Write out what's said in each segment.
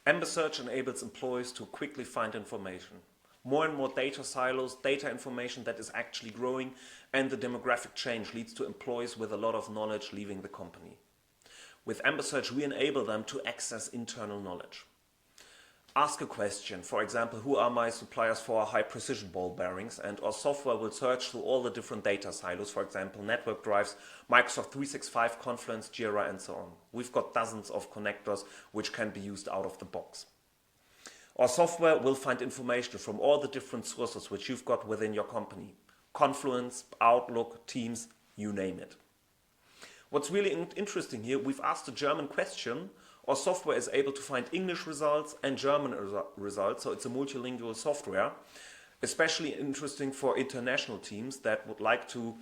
amberSearch enables employees to quickly find information. More and more data silos, data information that is actually growing, and the demographic change leads to employees with a lot of knowledge leaving the company. With amberSearch, we enable them to access internal knowledge. Ask a question, for example, who are my suppliers for high precision ball bearings, and our software will search through all the different data silos, for example, network drives, Microsoft 365, Confluence, Jira, and so on. We've got dozens of connectors which can be used out of the box. Our software will find information from all the different sources which you've got within your company. Confluence, Outlook, Teams, you name it. What's really interesting here, we've asked a German question. Our software is able to find English results and German results, so it's a multilingual software, especially interesting for international teams that would like to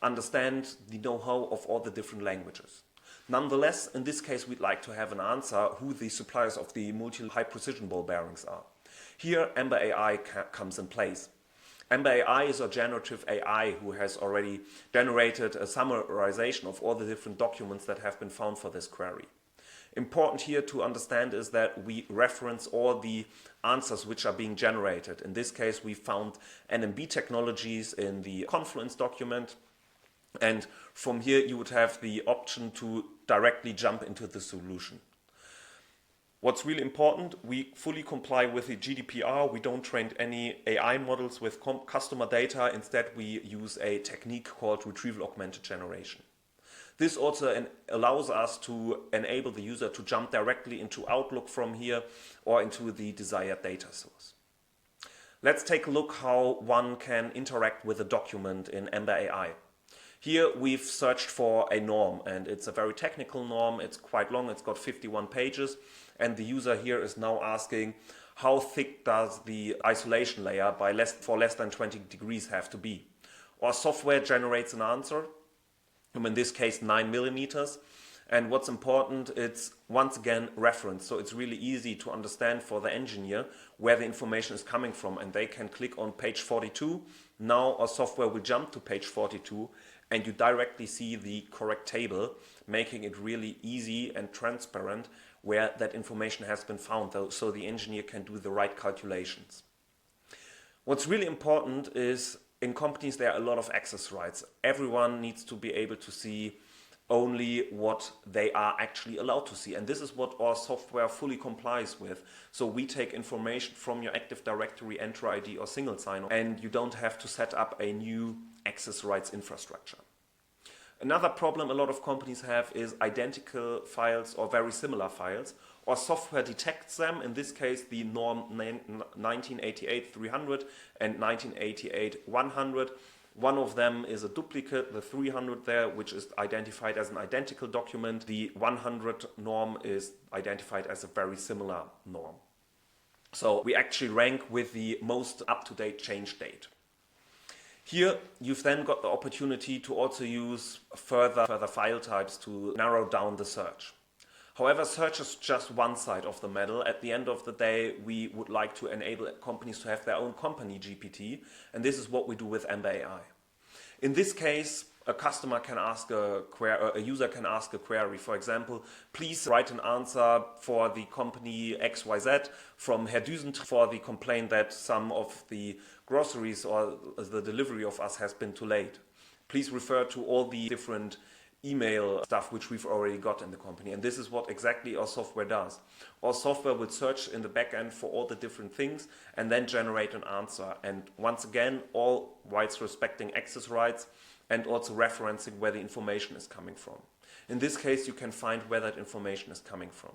understand the know-how of all the different languages. Nonetheless, in this case, we'd like to have an answer who the suppliers of the multi-high precision ball bearings are. Here, amberAI comes in place. amberAI is a generative AI who has already generated a summarization of all the different documents that have been found for this query. Important here to understand is that we reference all the answers which are being generated. In this case, we found NMB technologies in the Confluence document, and from here you would have the option to directly jump into the solution. What's really important, we fully comply with the GDPR. We don't train any AI models with customer data. Instead, we use a technique called retrieval augmented generation. This also allows us to enable the user to jump directly into Outlook from here or into the desired data source. Let's take a look how one can interact with a document in amberAI. Here we've searched for a norm, and it's a very technical norm. It's quite long, it's got 51 pages, and the user here is now asking how thick does the isolation layer for less than 20 degrees have to be. Our software generates an answer. In this case 9 millimeters, and what's important, it's once again reference, so it's really easy to understand for the engineer where the information is coming from, and they can click on page 42. Now our software will jump to page 42 and you directly see the correct table, making it really easy and transparent where that information has been found, so the engineer can do the right calculations. What's really important is in companies there are a lot of access rights. Everyone needs to be able to see only what they are actually allowed to see, and this is what our software fully complies with. So we take information from your Active Directory, Enter ID or single sign-on, and you don't have to set up a new access rights infrastructure. Another problem a lot of companies have is identical files or very similar files. Our software detects them, in this case the norm 1988-300 and 1988-100. One of them is a duplicate, the 300 there, which is identified as an identical document. The 100 norm is identified as a very similar norm. So we actually rank with the most up-to-date change date. Here you've then got the opportunity to also use further file types to narrow down the search. However, search is just one side of the medal. At the end of the day, we would like to enable companies to have their own company GPT, and this is what we do with amberAI. In this case, a customer can ask a user can ask a query. For example, please write an answer for the company XYZ from Herr Düsent for the complaint that some of the groceries or the delivery of us has been too late. Please refer to all the different email stuff which we've already got in the company, and this is what exactly our software does. Our software will search in the backend for all the different things and then generate an answer, and once again all whilst respecting access rights and also referencing where the information is coming from. In this case you can find where that information is coming from.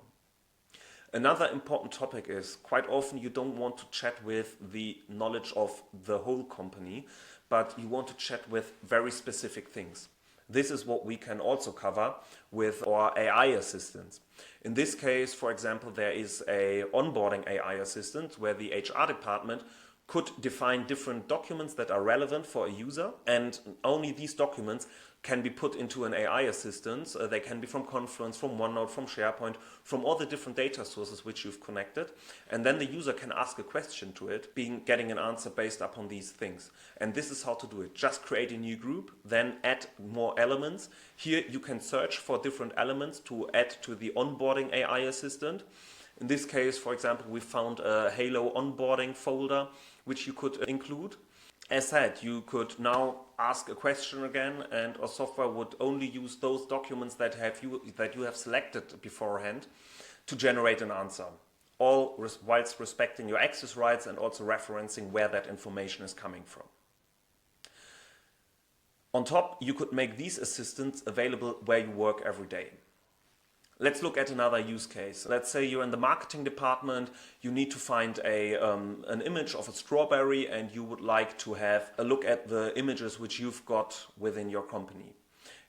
Another important topic is quite often you don't want to chat with the knowledge of the whole company, but you want to chat with very specific things. This is what we can also cover with our AI assistants. In this case, for example, there is a onboarding AI assistant where the HR department could define different documents that are relevant for a user, and only these documents can be put into an AI assistant. They can be from Confluence, from OneNote, from SharePoint, from all the different data sources which you've connected, and then the user can ask a question to it, getting an answer based upon these things. And this is how to do it. Just create a new group, then add more elements. Here you can search for different elements to add to the onboarding AI assistant. In this case, for example, we found a Halo onboarding folder which you could include. As said, you could now ask a question again, and our software would only use those documents that you have selected beforehand to generate an answer, all whilst respecting your access rights and also referencing where that information is coming from. On top, you could make these assistants available where you work every day. Let's look at another use case. Let's say you're in the marketing department, you need to find an image of a strawberry, and you would like to have a look at the images which you've got within your company.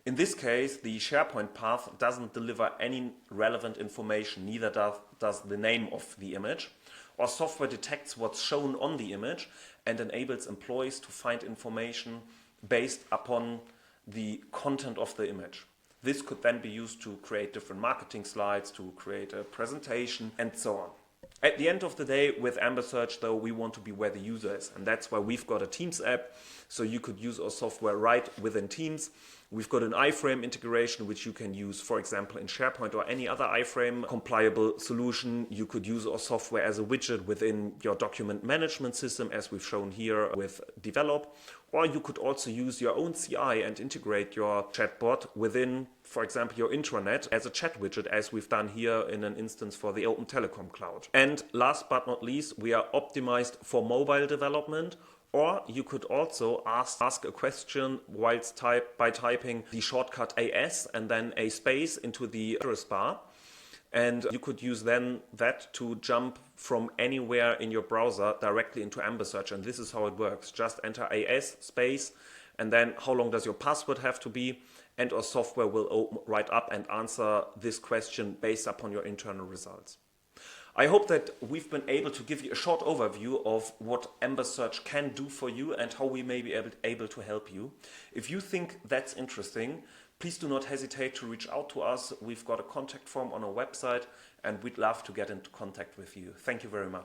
In this case, the SharePoint path doesn't deliver any relevant information, neither does the name of the image. Our software detects what's shown on the image and enables employees to find information based upon the content of the image. This could then be used to create different marketing slides, to create a presentation, and so on. At the end of the day, with amberSearch, though, we want to be where the user is, and that's why we've got a Teams app, so you could use our software right within Teams. We've got an iframe integration, which you can use, for example, in SharePoint or any other iframe compliable solution. You could use our software as a widget within your document management system, as we've shown here with Develop. Or you could also use your own CI and integrate your chatbot within, for example, your intranet as a chat widget, as we've done here in an instance for the Open Telecom Cloud. And last but not least, we are optimized for mobile development. Or you could also ask a question by typing the shortcut AS and then a space into the address bar. And you could use then that to jump from anywhere in your browser directly into amberSearch. And this is how it works. Just enter AS space, and then how long does your password have to be? And our software will open right up and answer this question based upon your internal results. I hope that we've been able to give you a short overview of what amberSearch can do for you and how we may be able to help you. If you think that's interesting, please do not hesitate to reach out to us. We've got a contact form on our website, and we'd love to get into contact with you. Thank you very much.